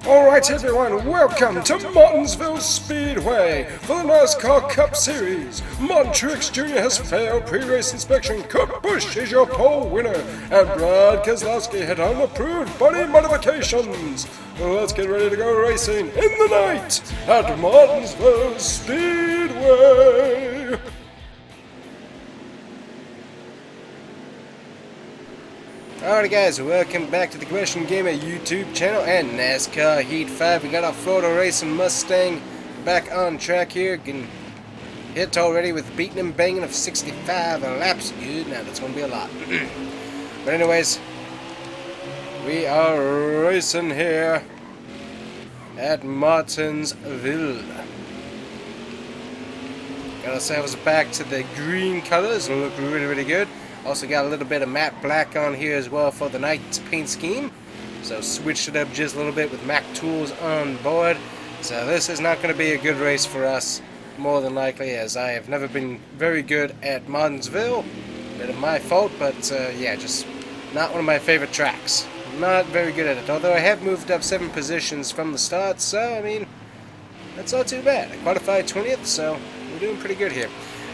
Alright everyone, welcome to Martinsville Speedway for the NASCAR Cup Series. Martin Truex Jr. has failed pre-race inspection, Kurt Busch is your pole winner, and Brad Keselowski had unapproved body modifications. Let's get ready to go racing in the night at Martinsville Speedway. Alright guys, welcome back to the TheCombustionGamer YouTube channel and NASCAR Heat 5. We got our Florida racing Mustang back on track here. Getting hit already with beating and banging of 65 laps. Good, now that's going to be a lot. But anyways, we are racing here at Martinsville. Got ourselves back to the green colors, look really good. Also got a little bit of matte black on here as well for the night paint scheme. So switched it up just a little bit with Mac tools on board. So this is not going to be a good race for us, more than likely, as I have never been very good at Martinsville. Bit of my fault, but yeah, just not one of my favorite tracks. Not very good at it, although I have moved up 7 positions from the start, so I mean, that's not too bad. I qualified 20th, so we're doing pretty good here.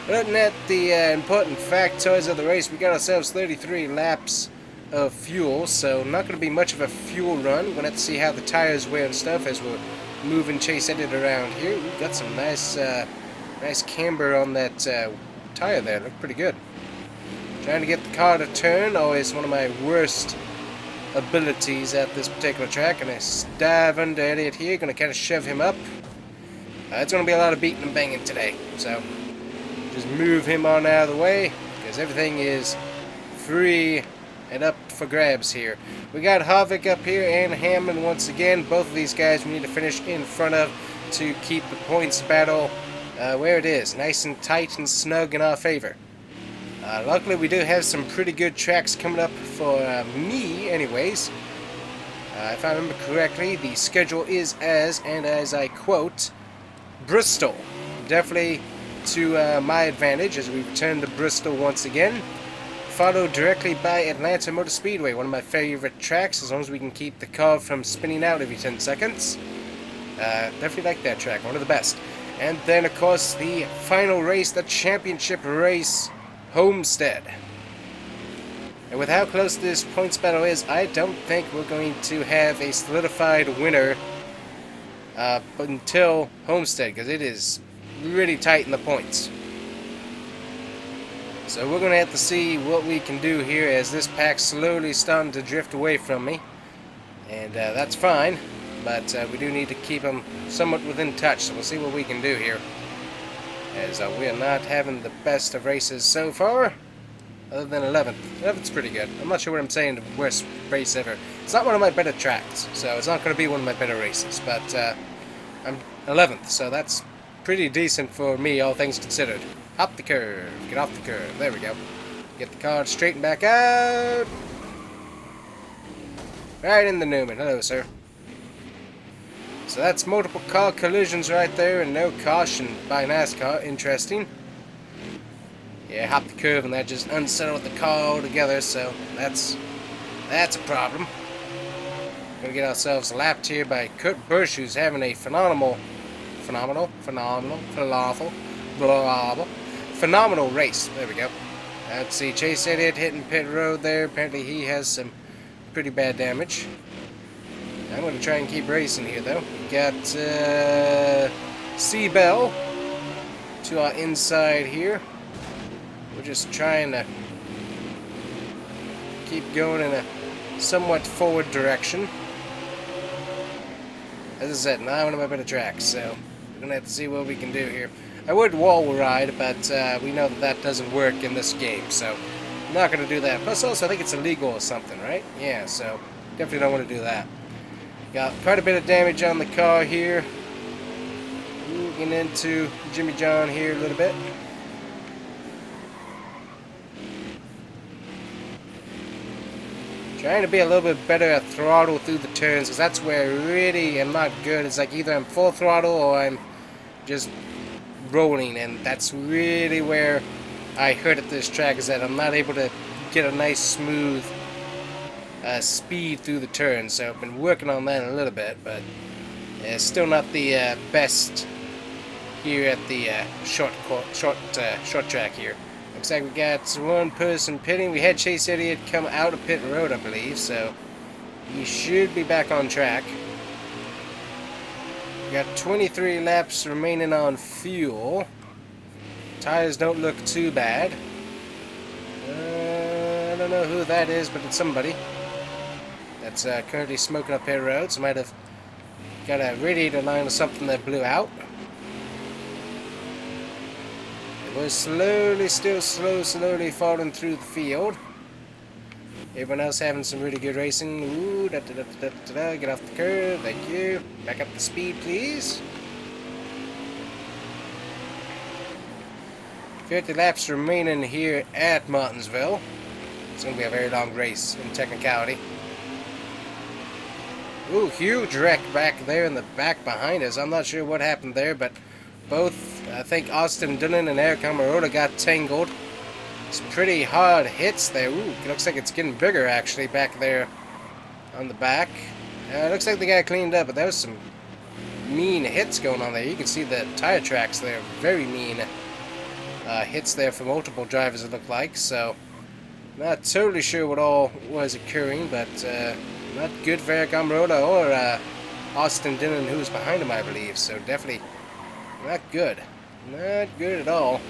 Looking at the important factoids of the race, we got ourselves 33 laps of fuel, so not going to be much of a fuel run. We're going to have to see how the tires wear and stuff as we're moving chase edit around here. We've got some nice camber on that tire there. Look pretty good. Trying to get the car to turn, always one of my worst abilities at this particular track. And I dive under Elliott here, going to kind of shove him up. It's going to be a lot of beating and banging today, so just move him on out of the way, because everything is free and up for grabs here. We got Harvick up here and Hamlin once again. Both of these guys we need to finish in front of to keep the points battle where it is, nice and tight and snug in our favor. Luckily we do have some pretty good tracks coming up for me anyways. If I remember correctly, the schedule is as I quote, Bristol. Definitely to my advantage as we return to Bristol once again, followed directly by Atlanta Motor Speedway, one of my favorite tracks, as long as we can keep the car from spinning out every 10 seconds. Definitely like that track, one of the best. And then of course the final race, the championship race, Homestead. And with how close this points battle is, I don't think we're going to have a solidified winner until Homestead, because it is really tight in the points. So we're going to have to see what we can do here as this pack's slowly starting to drift away from me. And that's fine, but we do need to keep them somewhat within touch, so we'll see what we can do here. As we are not having the best of races so far, other than 11th. 11th's pretty good. I'm not sure what I'm saying, the worst race ever. It's not one of my better tracks, so it's not going to be one of my better races, but I'm 11th, so that's pretty decent for me, all things considered. Hop the curve, get off the curve, there we go. Get the car straightened back out. Right in the Newman, hello sir. So that's multiple car collisions right there and no caution by NASCAR, interesting. Yeah, hop the curve and that just unsettled the car altogether, so that's a problem. Gonna get ourselves lapped here by Kurt Busch, who's having a phenomenal race. There we go. Let's see, Chase Elliott hitting pit road there. Apparently he has some pretty bad damage. I'm going to try and keep racing here though. We got C-Bell to our inside here. We're just trying to keep going in a somewhat forward direction. As I said, not one of my better tracks, so we're going to have to see what we can do here. I would wall ride, but we know that that doesn't work in this game, so I'm not going to do that. Plus also, I think it's illegal or something, right? Yeah, so definitely don't want to do that. Got quite a bit of damage on the car here. Getting into Jimmy John here a little bit. Trying to be a little bit better at throttle through the turns, because that's where I really am not good. It's like either I'm full throttle or I'm just rolling, and that's really where I hurt at this track, is that I'm not able to get a nice smooth speed through the turn. So I've been working on that a little bit, but still not the best here at the short track here. Looks like we got one person pitting. We had Chase Elliott come out of pit road, I believe, so he should be back on track. We got 23 laps remaining on fuel. Tires don't look too bad. I don't know who that is, but it's somebody that's currently smoking up pit road. So might have got a radiator line or something that blew out. We're slowly falling through the field. Everyone else having some really good racing. Ooh, get off the curve, thank you. Back up the speed, please. 50 laps remaining here at Martinsville. It's going to be a very long race in technicality. Ooh, huge wreck back there in the back behind us. I'm not sure what happened there, but both, I think Austin Dillon and Eric Almirola got tangled. Some pretty hard hits there. Ooh, it looks like it's getting bigger actually back there on the back. Looks like the guy cleaned up, but there was some mean hits going on there. You can see the tire tracks there. Very mean hits there for multiple drivers, it looked like. So, not totally sure what all was occurring, but not good for Eric Almirola or Austin Dillon, who was behind him, I believe. So, definitely not good. Not good at all.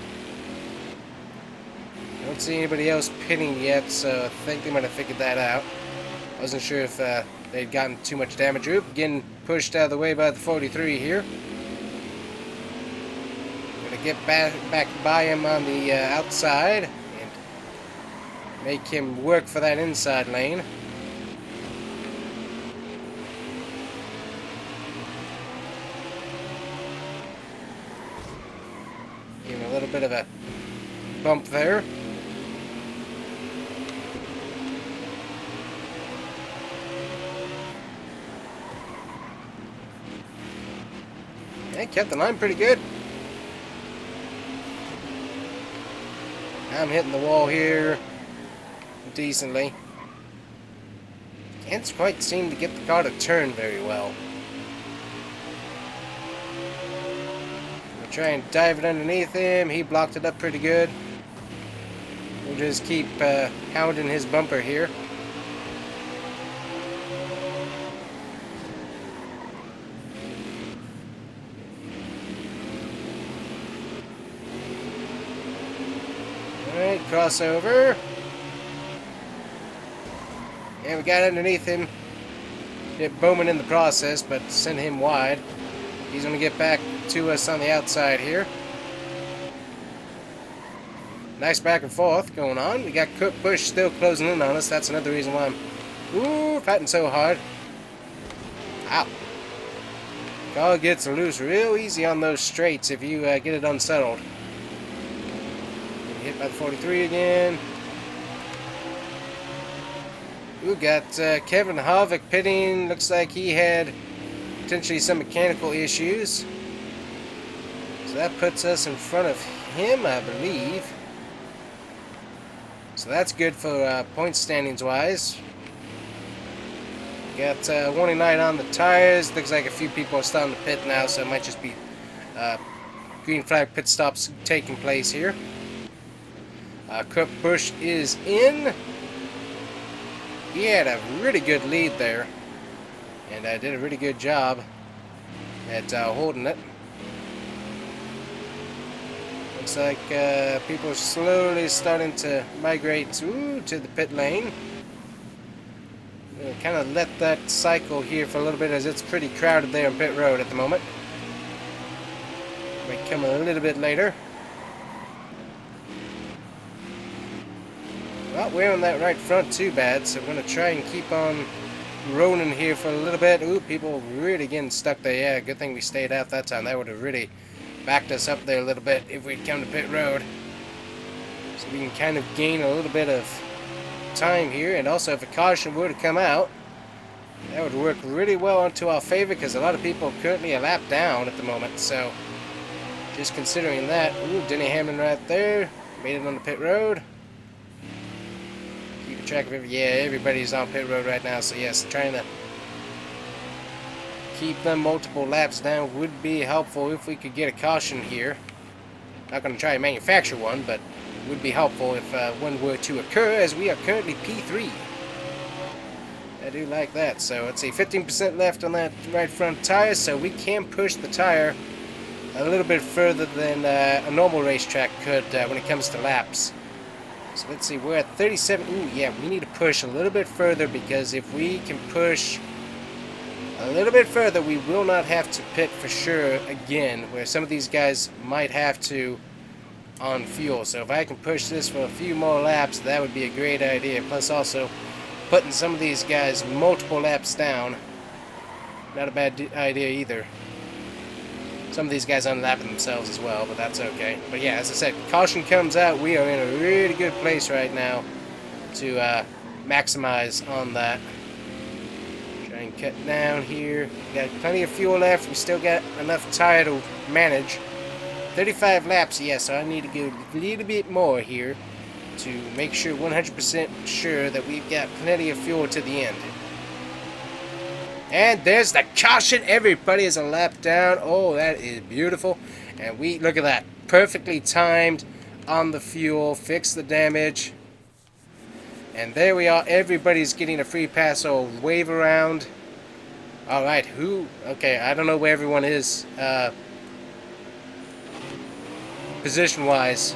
Don't see anybody else pitting yet, so I think they might have figured that out. I wasn't sure if they'd gotten too much damage. Oop, getting pushed out of the way by the 43 here. Gonna get back by him on the outside and make him work for that inside lane. Give him a little bit of a bump there. They kept the line pretty good. I'm hitting the wall here decently. Can't quite seem to get the car to turn very well. We'll try and dive it underneath him. He blocked it up pretty good. We'll just keep hounding his bumper here. Alright, crossover. And we got underneath him. Hit Bowman in the process, but sent him wide. He's going to get back to us on the outside here. Nice back and forth going on. We got Cook Busch still closing in on us. That's another reason why I'm fighting so hard. Ow. Car gets loose real easy on those straights if you get it unsettled. Hit by the 43 again. We got Kevin Harvick pitting. Looks like he had potentially some mechanical issues. So that puts us in front of him, I believe. So that's good for point standings wise. Got warning light on the tires. Looks like a few people are starting to pit now, so it might just be green flag pit stops taking place here. Cook Busch is in. He had a really good lead there, and did a really good job at holding it. Looks like people are slowly starting to migrate to the pit lane. We'll kind of let that cycle here for a little bit, as it's pretty crowded there on pit road at the moment. Might come a little bit later. Well, we're on that right front too bad, so we're going to try and keep on rolling here for a little bit. Ooh, people really getting stuck there. Yeah, good thing we stayed out that time. That would have really backed us up there a little bit if we'd come to pit road. So we can kind of gain a little bit of time here. And also, if a caution were to come out, that would work really well into our favor, because a lot of people are currently a lap down at the moment. So just considering that. Ooh, Denny Hamlin right there. Made it on the pit road. Keep track of everybody's on pit road right now, so yes, trying to keep them multiple laps down would be helpful if we could get a caution here. Not going to try and manufacture one, but it would be helpful if one were to occur, as we are currently P3. I do like that. So let's see, 15% left on that right front tire, so we can push the tire a little bit further than a normal racetrack could when it comes to laps. So let's see, we're at 37. Ooh, yeah, we need to push a little bit further, because if we can push a little bit further, we will not have to pit for sure again, where some of these guys might have to on fuel. So if I can push this for a few more laps, that would be a great idea. Plus also putting some of these guys multiple laps down, not a bad idea either. Some of these guys unlapping themselves as well, but that's okay. But yeah, as I said, caution comes out. We are in a really good place right now to maximize on that. Try and cut down here. We got plenty of fuel left. We still got enough tire to manage. 35 laps, yes, so I need to go a little bit more here to make sure 100% sure that we've got plenty of fuel to the end. And there's the caution. Everybody is a lap down. Oh, that is beautiful. And we, look at that, perfectly timed on the fuel, fix the damage. And there we are. Everybody's getting a free pass or wave around. Alright, okay, I don't know where everyone is position-wise.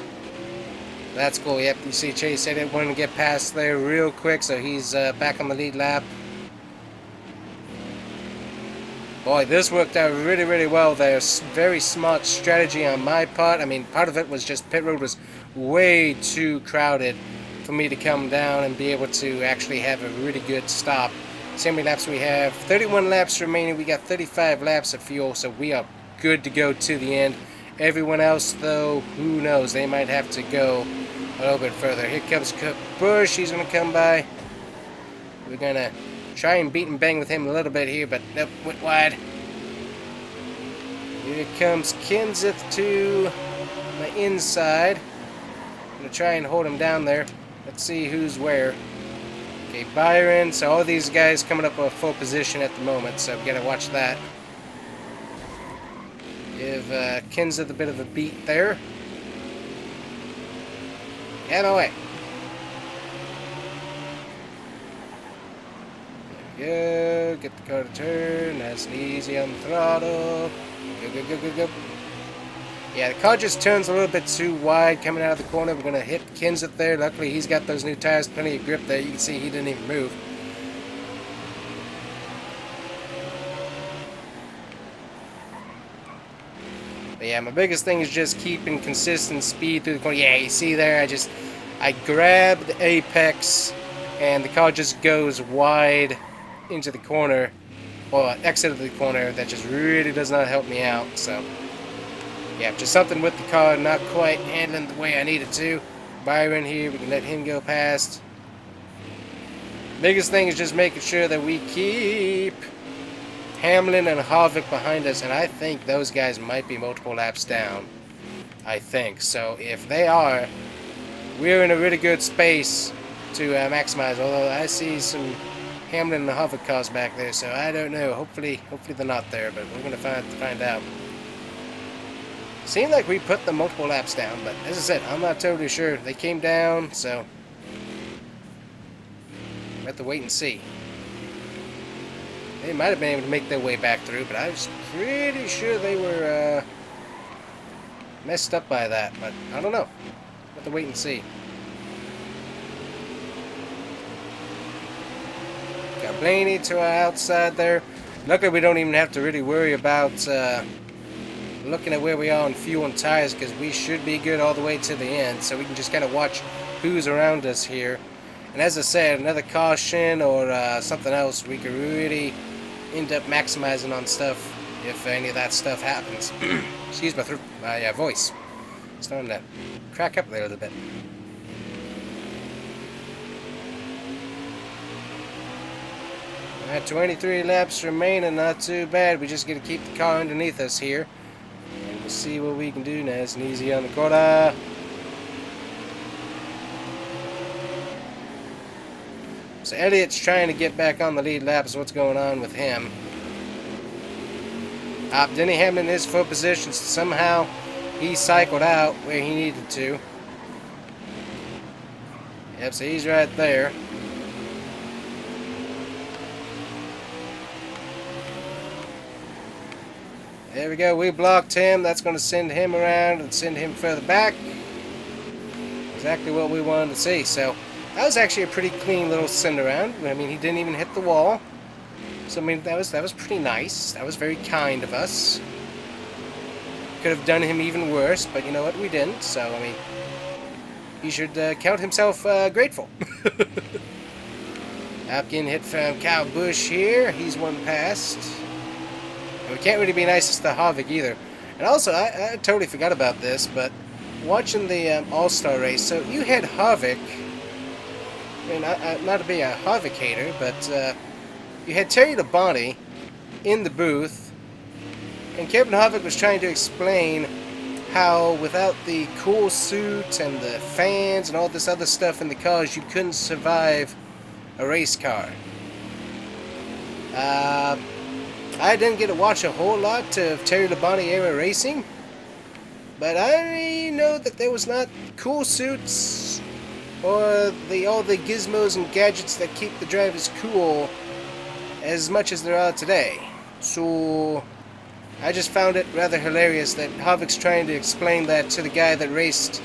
That's cool. Yep, you see Chase said it wanted to get past there real quick, so he's back on the lead lap. Boy, this worked out really, really well there. Very smart strategy on my part. I mean, part of it was just pit road was way too crowded for me to come down and be able to actually have a really good stop. See how many laps we have? 31 laps remaining. We got 35 laps of fuel, so we are good to go to the end. Everyone else, though, who knows? They might have to go a little bit further. Here comes Bush. He's going to come by. We're going to try and beat and bang with him a little bit here, but nope, went wide. Here comes Kenseth to my inside. I'm going to try and hold him down there. Let's see who's where. Okay, Byron. So all these guys coming up with a full position at the moment, so we've got to watch that. Give Kenseth a bit of a beat there. Get away. There we go. Get the car to turn. Nice and easy on the throttle. Go, go, go, go, go. Yeah, the car just turns a little bit too wide coming out of the corner. We're going to hit Kenseth there. Luckily, he's got those new tires, plenty of grip there. You can see he didn't even move. But yeah, my biggest thing is just keeping consistent speed through the corner. Yeah, you see there, I grabbed the apex, and the car just goes wide into the corner, or exit of the corner. That just really does not help me out. So yeah, just something with the car not quite handling the way I needed to. Byron here, we can let him go past. Biggest thing is just making sure that we keep Hamlin and Harvick behind us, and I think those guys might be multiple laps down. I think so. If they are, we're in a really good space to maximize. Although I see some Hamlin and Harvick cars back there, so I don't know. Hopefully they're not there, but we're gonna find out. Seemed like we put them multiple laps down, but as I said, I'm not totally sure. They came down, so we have to wait and see. They might have been able to make their way back through, but I was pretty sure they were messed up by that, but I don't know. We'll have to wait and see. Got Blaney to our outside there. Luckily, we don't even have to really worry about looking at where we are on fuel and tires, because we should be good all the way to the end, so we can just kind of watch who's around us here. And as I said, another caution or something else, we could really end up maximizing on stuff if any of that stuff happens. Excuse my voice. It's starting to crack up there a little bit. Alright, 23 laps remaining, not too bad. We just got to keep the car underneath us here. And we'll see what we can do. Nice and easy on the corner. So Elliot's trying to get back on the lead lap. Is what's going on with him. Denny Hamlin is full position. So somehow he cycled out where he needed to. Yep, so he's right there. There we go. We blocked him. That's going to send him around and send him further back. Exactly what we wanted to see. So that was actually a pretty clean little send around. I mean, he didn't even hit the wall. So I mean, that was pretty nice. That was very kind of us. Could have done him even worse, but you know what? We didn't. So I mean, he should count himself grateful. Hopkins hit from Kyle Busch here. He's one past. And we can't really be nicest to Harvick either. And also, I totally forgot about this, but watching the All-Star race, so you had Harvick. I mean, not to be a Harvick hater, but you had Terry Labonte in the booth, and Kevin Harvick was trying to explain how without the cool suit and the fans and all this other stuff in the cars, you couldn't survive a race car. I didn't get to watch a whole lot of Terry Labonte era racing, but I know that there was not cool suits or all the gizmos and gadgets that keep the drivers cool as much as there are today. So I just found it rather hilarious that Harvick's trying to explain that to the guy that raced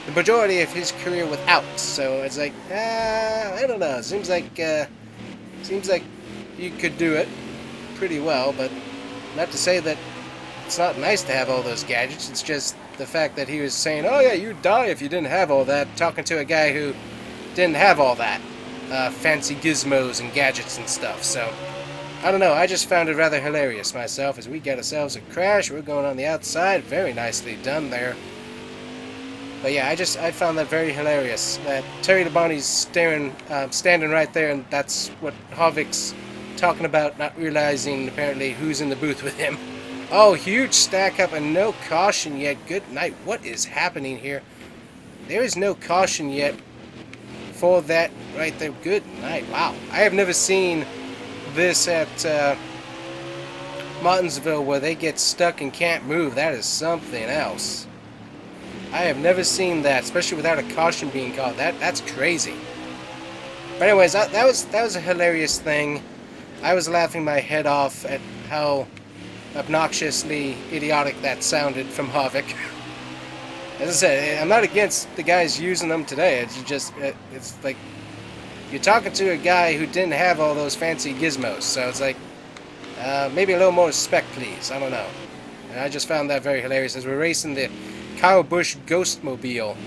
the majority of his career without. So it's like, I don't know. Seems like you could do it pretty well, but not to say that it's not nice to have all those gadgets. It's just the fact that he was saying, oh yeah, you'd die if you didn't have all that, talking to a guy who didn't have all that fancy gizmos and gadgets and stuff. So I don't know, I just found it rather hilarious myself as we get ourselves a crash. We're going on the outside. Very nicely done there. But yeah, I found that very hilarious that Terry Labonte's standing right there, and that's what Harvick's talking about, not realizing apparently who's in the booth with him. Oh, huge stack up and no caution yet. Good night. What is happening here? There is no caution yet for that right there. Good night. Wow. I have never seen this at Martinsville where they get stuck and can't move. That is something else. I have never seen that, especially without a caution being called. That's crazy. But anyways, that was a hilarious thing. I was laughing my head off at how obnoxiously idiotic that sounded from Harvick. As I said, I'm not against the guys using them today. It's just, it's like, you're talking to a guy who didn't have all those fancy gizmos. So it's like, maybe a little more respect, please. I don't know. And I just found that very hilarious as we're racing the Kyle Busch Ghostmobile.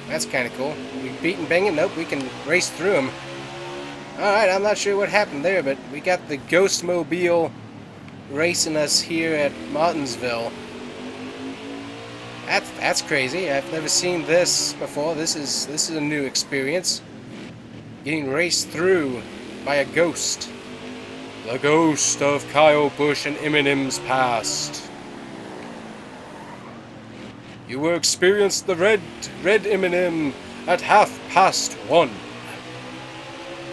That's kind of cool. We beat and bang it? Nope, we can race through them. Alright, I'm not sure what happened there, but we got the Ghostmobile racing us here at Martinsville. That's crazy. I've never seen this before. This is a new experience. Getting raced through by a ghost. The ghost of Kyle Busch and Eminem's past. You will experience the red Eminem at 1:30.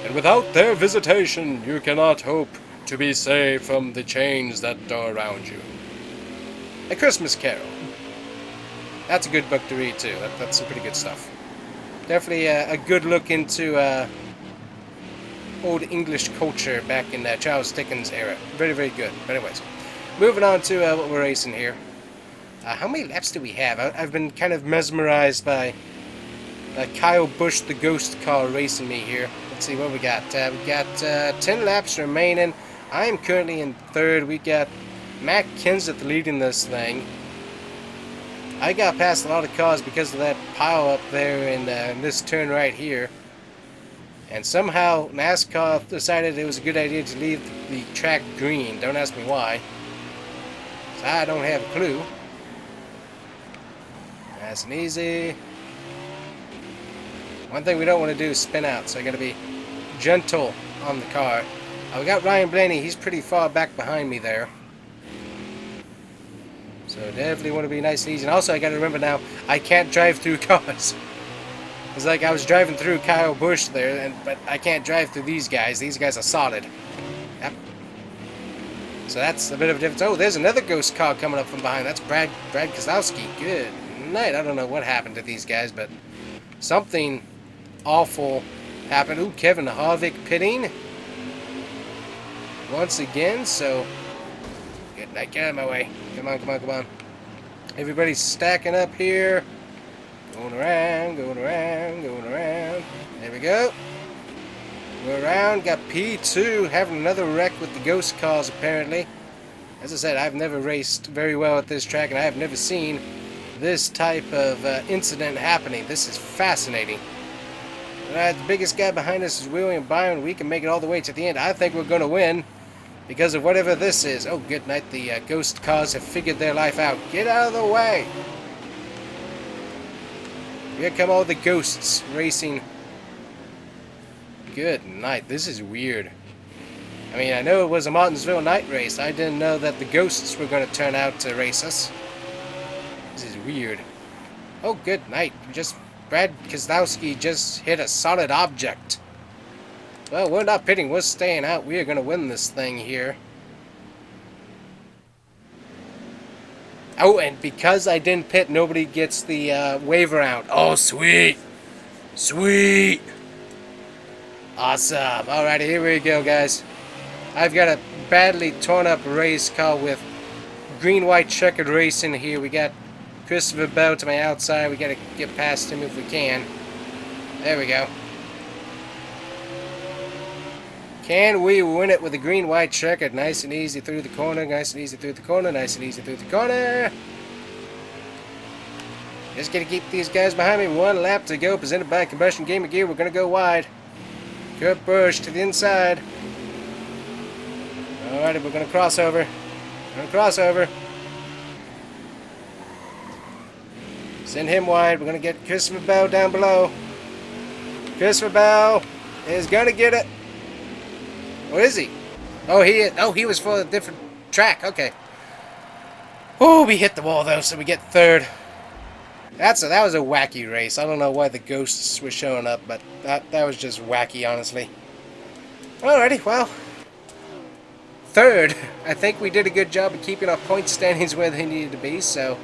And without their visitation, you cannot hope to be saved from the chains that are around you. A Christmas Carol. That's a good book to read too. That's some pretty good stuff. Definitely a good look into old English culture back in Charles Dickens era. Very, very good. But anyways, moving on to what we're racing here. How many laps do we have? I've been kind of mesmerized by Kyle Busch, the ghost car, racing me here. Let's see what we got. We got 10 laps remaining. I am currently in third. We got Matt Kenseth leading this thing. I got past a lot of cars because of that pile up there in this turn right here. And somehow NASCAR decided it was a good idea to leave the track green. Don't ask me why. So I don't have a clue. Nice and easy. One thing we don't want to do is spin out, so I got to be gentle on the car. We got Ryan Blaney. He's pretty far back behind me there. So definitely want to be nice and easy. And also, I got to remember now, I can't drive through cars. It's like I was driving through Kyle Busch there, but I can't drive through these guys. These guys are solid. Yep. So that's a bit of a difference. Oh, there's another ghost car coming up from behind. That's Brad Keselowski. Good night. I don't know what happened to these guys, but something awful happened. Ooh, Kevin Harvick pitting once again. So good night. Get out of my way. Come on, come on, come on. Everybody's stacking up here. Going around, going around, going around. There we go. We're around. Got P2 having another wreck with the ghost cars, apparently. As I said, I've never raced very well at this track, and I have never seen this type of incident happening. This is fascinating. Alright, the biggest guy behind us is William Byron. We can make it all the way to the end. I think we're going to win because of whatever this is. Oh, good night. The ghost cars have figured their life out. Get out of the way. Here come all the ghosts racing. Good night. This is weird. I mean, I know it was a Martinsville night race. I didn't know that the ghosts were going to turn out to race us. This is weird. Oh, good night. Brad Keselowski just hit a solid object. Well, we're not pitting. We're staying out. We are going to win this thing here. Oh, and because I didn't pit, nobody gets the waiver out. Oh, sweet. Sweet. Awesome. Alrighty, here we go, guys. I've got a badly torn up race car with green-white checkered racing here. We got Christopher Bell to my outside. We got to get past him if we can. There we go. Can we win it with a green-white checkered? Nice and easy through the corner, nice and easy through the corner, nice and easy through the corner. Just gonna keep these guys behind me. One lap to go, presented by Combustion Gamer Gear. We're gonna go wide. Kurt Busch to the inside. Alrighty, we're gonna cross over. Gonna cross over. Send him wide. We're gonna get Christopher Bell down below. Christopher Bell is gonna get it. Or is he? Oh, he was for a different track. Okay. Oh, we hit the wall though, so we get third. That was a wacky race. I don't know why the ghosts were showing up, but that was just wacky, honestly. Alrighty, well, third. I think we did a good job of keeping our point standings where they needed to be. So,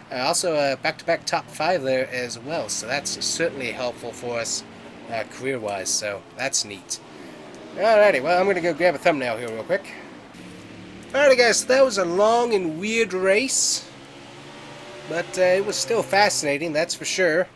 also back-to-back top 5 there as well. So that's certainly helpful for us career-wise. So that's neat. Alrighty, well, I'm going to go grab a thumbnail here real quick. Alrighty, guys, so that was a long and weird race. But it was still fascinating, that's for sure.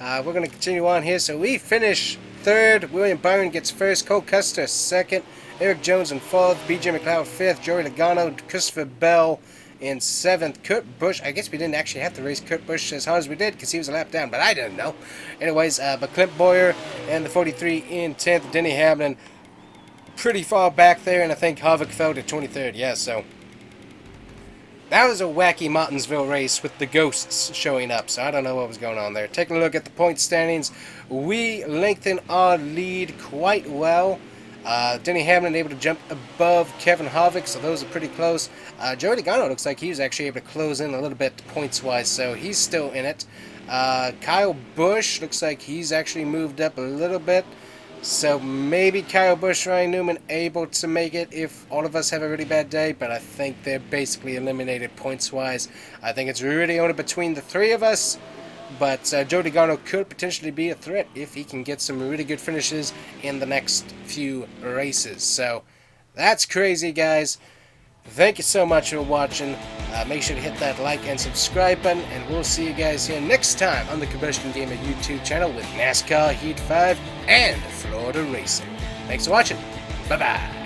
We're going to continue on here. So we finish third. William Byron gets first. Cole Custer second. Eric Jones in fourth. BJ McLeod fifth. Joey Logano, Christopher Bell in seventh. Kurt Busch, I guess we didn't actually have to race Kurt Busch as hard as we did because he was a lap down, but I didn't know. Anyways, but Clint Boyer and the 43 in 10th. Denny Hamlin pretty far back there, and I think Harvick fell to 23rd. Yeah, so that was a wacky Martinsville race with the ghosts showing up, so I don't know what was going on there. Taking a look at the point standings, we lengthened our lead quite well. Denny Hamlin able to jump above Kevin Harvick, so those are pretty close. Joey Logano looks like he was actually able to close in a little bit points-wise, so he's still in it. Kyle Busch looks like he's actually moved up a little bit. So maybe Kyle Busch, Ryan Newman able to make it if all of us have a really bad day, but I think they're basically eliminated points-wise. I think it's really only between the three of us, but Joe Logano could potentially be a threat if he can get some really good finishes in the next few races. So that's crazy, guys. Thank you so much for watching. Make sure to hit that like and subscribe button, and we'll see you guys here next time on the Combustion Gamer YouTube channel with NASCAR Heat 5 and Florida Racing. Thanks for watching. Bye-bye.